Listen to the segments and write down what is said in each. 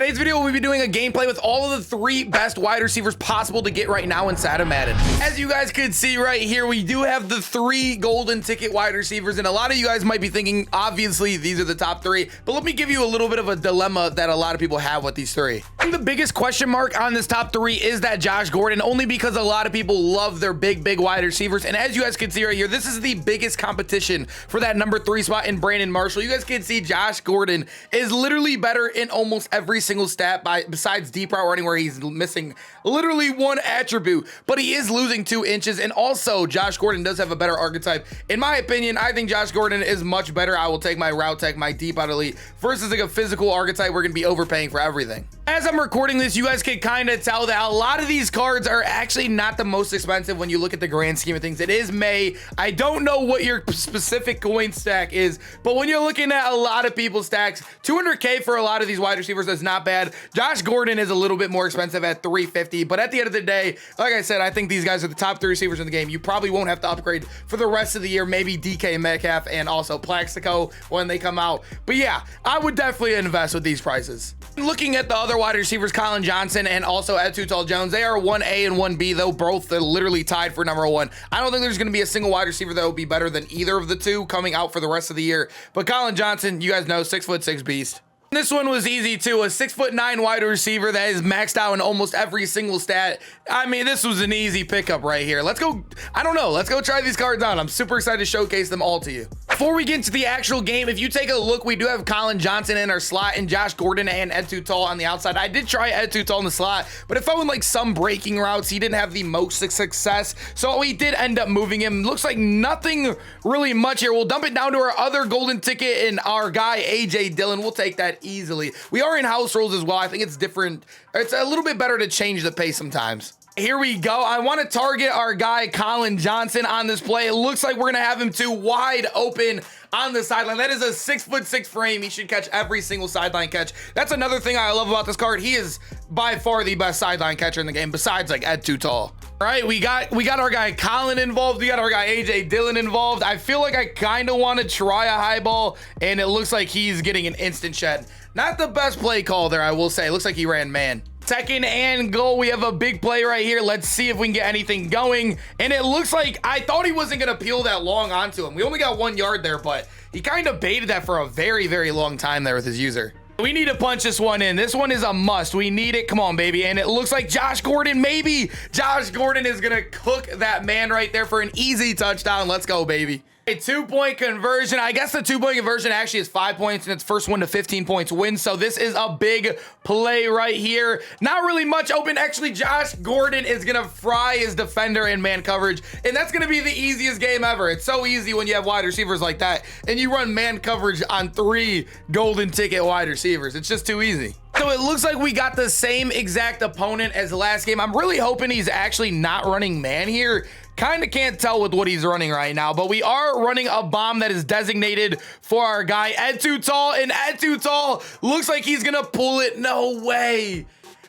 today's video, we'll be doing a gameplay with all of the 3 best wide receivers possible to get right now inside of Madden. As you guys could see right here, we do have the 3 golden ticket wide receivers, and a lot of you guys might be thinking, obviously, these are the top 3, but let me give you a little bit of a dilemma that a lot of people have with these 3. I think the biggest question mark on this top 3 is that Josh Gordon, only because a lot of people love their big wide receivers, and as you guys can see right here, this is the biggest competition for that number 3 spot in Brandon Marshall. You guys can see Josh Gordon is literally better in almost every single stat besides deep route running, where he's missing literally 1 attribute, but he is losing 2 inches. And also Josh Gordon does have a better archetype. In my opinion, I think Josh Gordon is much better. I will take my route tech, my deep out elite versus like a physical archetype. We're gonna be overpaying for everything. As I'm recording this, you guys can kind of tell that a lot of these cards are actually not the most expensive when you look at the grand scheme of things. It is May. I don't know what your specific coin stack is, but when you're looking at a lot of people's stacks, 200K for a lot of these wide receivers is not bad. Josh Gordon is a little bit more expensive at 350, but at the end of the day, like I said, I think these guys are the top 3 receivers in the game. You probably won't have to upgrade for the rest of the year, maybe DK Metcalf and also Plaxico when they come out. But yeah, I would definitely invest with these prices. Looking at the other wide receivers, Colin Johnson and also Etutal Jones, they are 1A and 1B, though both are literally tied for number 1. I don't think there's going to be a single wide receiver that will be better than either of the 2 coming out for the rest of the year. But Colin Johnson, you guys know, 6'6" beast. This one was easy too, a 6'9" wide receiver that is maxed out in almost every single stat. I mean, this was an easy pickup right here. Let's go, I don't know, let's go try these cards out. I'm super excited to showcase them all to you. Before we get into the actual game, if you take a look, we do have Colin Johnson in our slot and Josh Gordon and Etutal on the outside. I did try Etutal in the slot, but it felt in like some breaking routes. He didn't have the most success, so we did end up moving him. Looks like nothing really much here. We'll dump it down to our other golden ticket and our guy, AJ Dillon. We'll take that easily. We are in house rules as well. I think it's different. It's a little bit better to change the pace sometimes. Here we go. I want to target our guy Colin Johnson on this play. It looks like we're gonna have him too wide open on the sideline. That is a 6'6" frame. He should catch every single sideline catch. That's another thing I love about this card. He is by far the best sideline catcher in the game, besides like Etutal. All right, we got our guy Colin involved. We got our guy AJ Dillon involved. I feel like I kind of want to try a high ball, and it looks like he's getting an instant shed. Not the best play call there, I will say. It looks like he ran man. Second and goal, we have a big play right here. Let's see if we can get anything going. And it looks like I thought he wasn't going to peel that long onto him. We only got 1 yard there, but he kind of baited that for a very long time there with his user. We need to punch this one in. This one is a must. We need it. Come on, baby. And it looks like Josh Gordon, maybe Josh Gordon is going to cook that man right there for an easy touchdown. Let's go, baby. A 2-point conversion. I guess the 2-point conversion actually is 5 points, and its first one to 15 points wins. So this is a big play right here. Not really much open. Actually, Josh Gordon is going to fry his defender in man coverage, and that's going to be the easiest game ever. It's so easy when you have wide receivers like that, and you run man coverage on 3 golden ticket wide receivers. It's just too easy. So it looks like we got the same exact opponent as the last game. I'm really hoping he's actually not running man here. Kind of can't tell with what he's running right now, but we are running a bomb that is designated for our guy Etutal, and Etutal looks like he's gonna pull it. No way.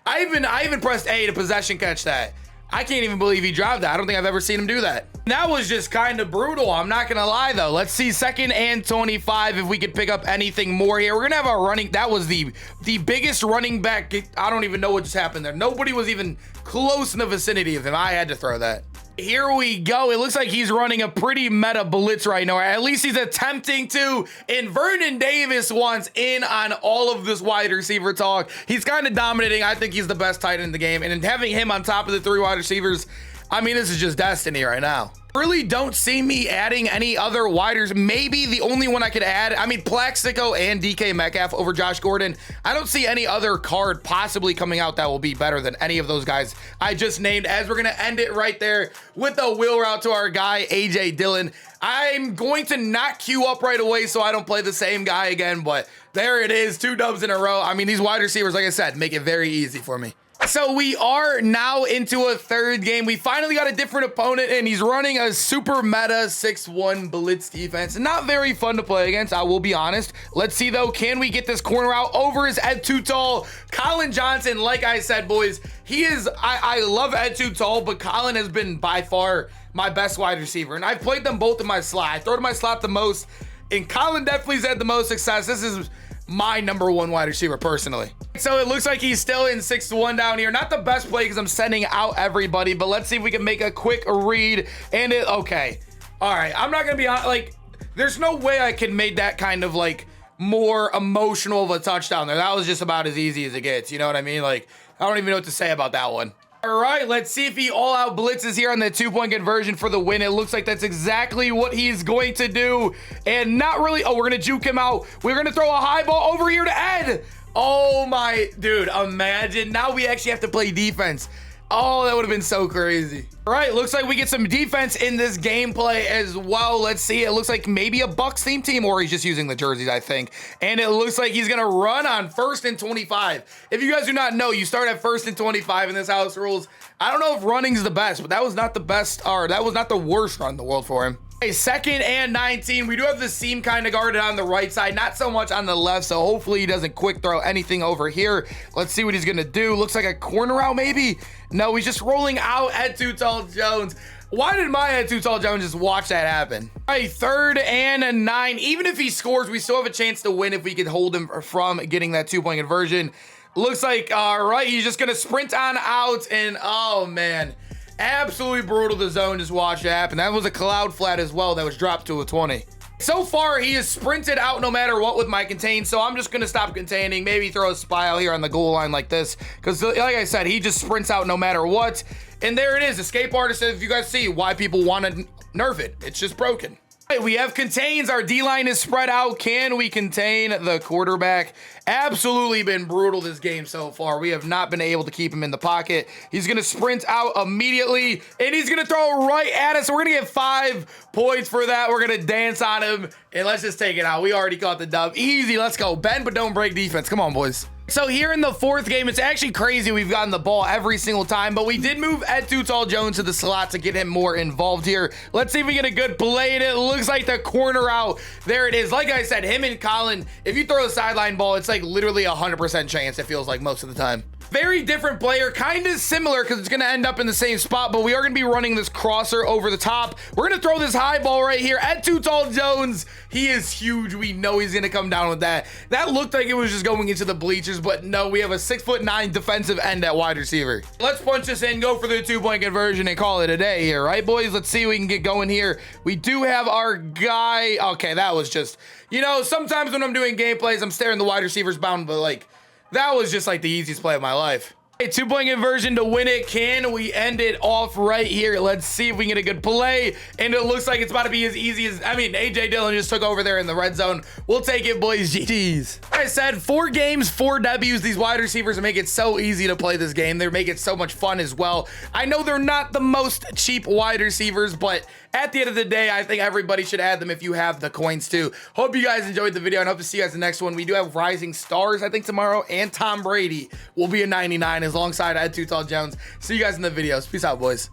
I even pressed A to possession catch that. I can't even believe he dropped that. I don't think I've ever seen him do that. That was just kind of brutal. I'm not gonna lie though. Let's see, 2nd and 25 if we could pick up anything more here. We're gonna have a running. That was the biggest running back. I don't even know what just happened there. Nobody was even close in the vicinity of him. I had to throw that. Here we go. It looks like he's running a pretty meta blitz right now. At least he's attempting to. And Vernon Davis wants in on all of this wide receiver talk. He's kind of dominating. I think he's the best tight end in the game. And having him on top of the 3 wide receivers, I mean, this is just destiny right now. Really don't see me adding any other widers. Maybe the only one I could add, I mean, Plaxico and DK Metcalf over Josh Gordon. I don't see any other card possibly coming out that will be better than any of those guys I just named, as we're going to end it right there with a wheel route to our guy, AJ Dillon. I'm going to not queue up right away so I don't play the same guy again, but there it is, 2 dubs in a row. I mean, these wide receivers, like I said, make it very easy for me. So we are now into a 3rd game. We finally got a different opponent, and he's running a super meta 6-1 blitz defense. Not very fun to play against, I will be honest. Let's see though, can we get this corner out over his Etutal? Colin Johnson, like I said, boys, he is, I love Etutal, but Colin has been by far my best wide receiver, and I've played them both in my slot. I throw to my slot the most, and Colin definitely has had the most success. This is my number 1 wide receiver personally. So it looks like he's still in 6-1 down here. Not the best play because I'm sending out everybody, but let's see if we can make a quick read. And it, okay. All right, I'm not gonna be on, like, there's no way I can make that kind of like more emotional of a touchdown there. That was just about as easy as it gets. You know what I mean? Like, I don't even know what to say about that one. All right, let's see if he all-out blitzes here on the 2-point conversion for the win. It looks like that's exactly what he's going to do. And not really, oh, we're gonna juke him out. We're gonna throw a high ball over here to Ed. Oh my, dude, imagine. Now we actually have to play defense. Oh, that would have been so crazy. All right, looks like we get some defense in this gameplay as well. Let's see. It looks like maybe a Bucks team, or he's just using the jerseys, I think. And it looks like he's going to run on 1st and 25. If you guys do not know, you start at 1st and 25 in this house rules. I don't know if running's the best, but that was not the best, or that was not the worst run in the world for him. Okay, 2nd and 19. We do have the seam kind of guarded on the right side, not so much on the left, so hopefully he doesn't quick throw anything over here. Let's see what he's gonna do. Looks like a corner out maybe. No, he's just rolling out at Too Tall Jones. Why did my head Too Tall Jones just watch that happen? All right, 3rd and 9. Even if he scores, we still have a chance to win if we could hold him from getting that 2-point conversion. Looks like, all right, he's just gonna sprint on out, and oh man. Absolutely brutal. The zone, just watch it happen. That was a cloud flat as well that was dropped to a 20. So far, he has sprinted out no matter what with my contain, so I'm just going to stop containing, maybe throw a spy out here on the goal line like this, because like I said, he just sprints out no matter what. And there it is, Escape Artist. If you guys see why people want to nerf it, it's just broken. Right, we have contains. Our D-line is spread out. Can we contain the quarterback? Absolutely been brutal this game so far. We have not been able to keep him in the pocket. He's going to sprint out immediately, and he's going to throw right at us. We're going to get 5 points for that. We're going to dance on him, and let's just take it out. We already caught the dub. Easy. Let's go. Bend, but don't break defense. Come on, boys. So here in the 4th game, it's actually crazy we've gotten the ball every single time, but we did move Ed Too Tall Jones to the slot to get him more involved here. Let's see if we get a good play, and it looks like the corner out. There it is. Like I said, him and Colin, if you throw a sideline ball, it's like literally 100% chance, it feels like most of the time. Very different player, kind of similar because it's going to end up in the same spot, but we are going to be running this crosser over the top. We're going to throw this high ball right here at Too Tall Jones. He is huge. We know he's going to come down with that. That looked like it was just going into the bleachers, but no, we have a 6'9" defensive end at wide receiver. Let's punch this in, go for the 2-point conversion, and call it a day here, right, boys? Let's see if we can get going here. We do have our guy. Okay, that was just, you know, sometimes when I'm doing gameplays, I'm staring the wide receivers bound, but like, that was just like the easiest play of my life. A 2-point conversion to win it. Can we end it off right here? Let's see if we can get a good play. And it looks like it's about to be as easy as, I mean, AJ Dillon just took over there in the red zone. We'll take it, boys. GG's. Like I said, 4 games, 4 W's. These wide receivers make it so easy to play this game. They make it so much fun as well. I know they're not the most cheap wide receivers, but at the end of the day, I think everybody should add them if you have the coins too. Hope you guys enjoyed the video and hope to see you guys in the next one. We do have Rising Stars, I think, tomorrow, and Tom Brady will be a 99 alongside Ed Too Tall Jones. See you guys in the videos. Peace out, boys.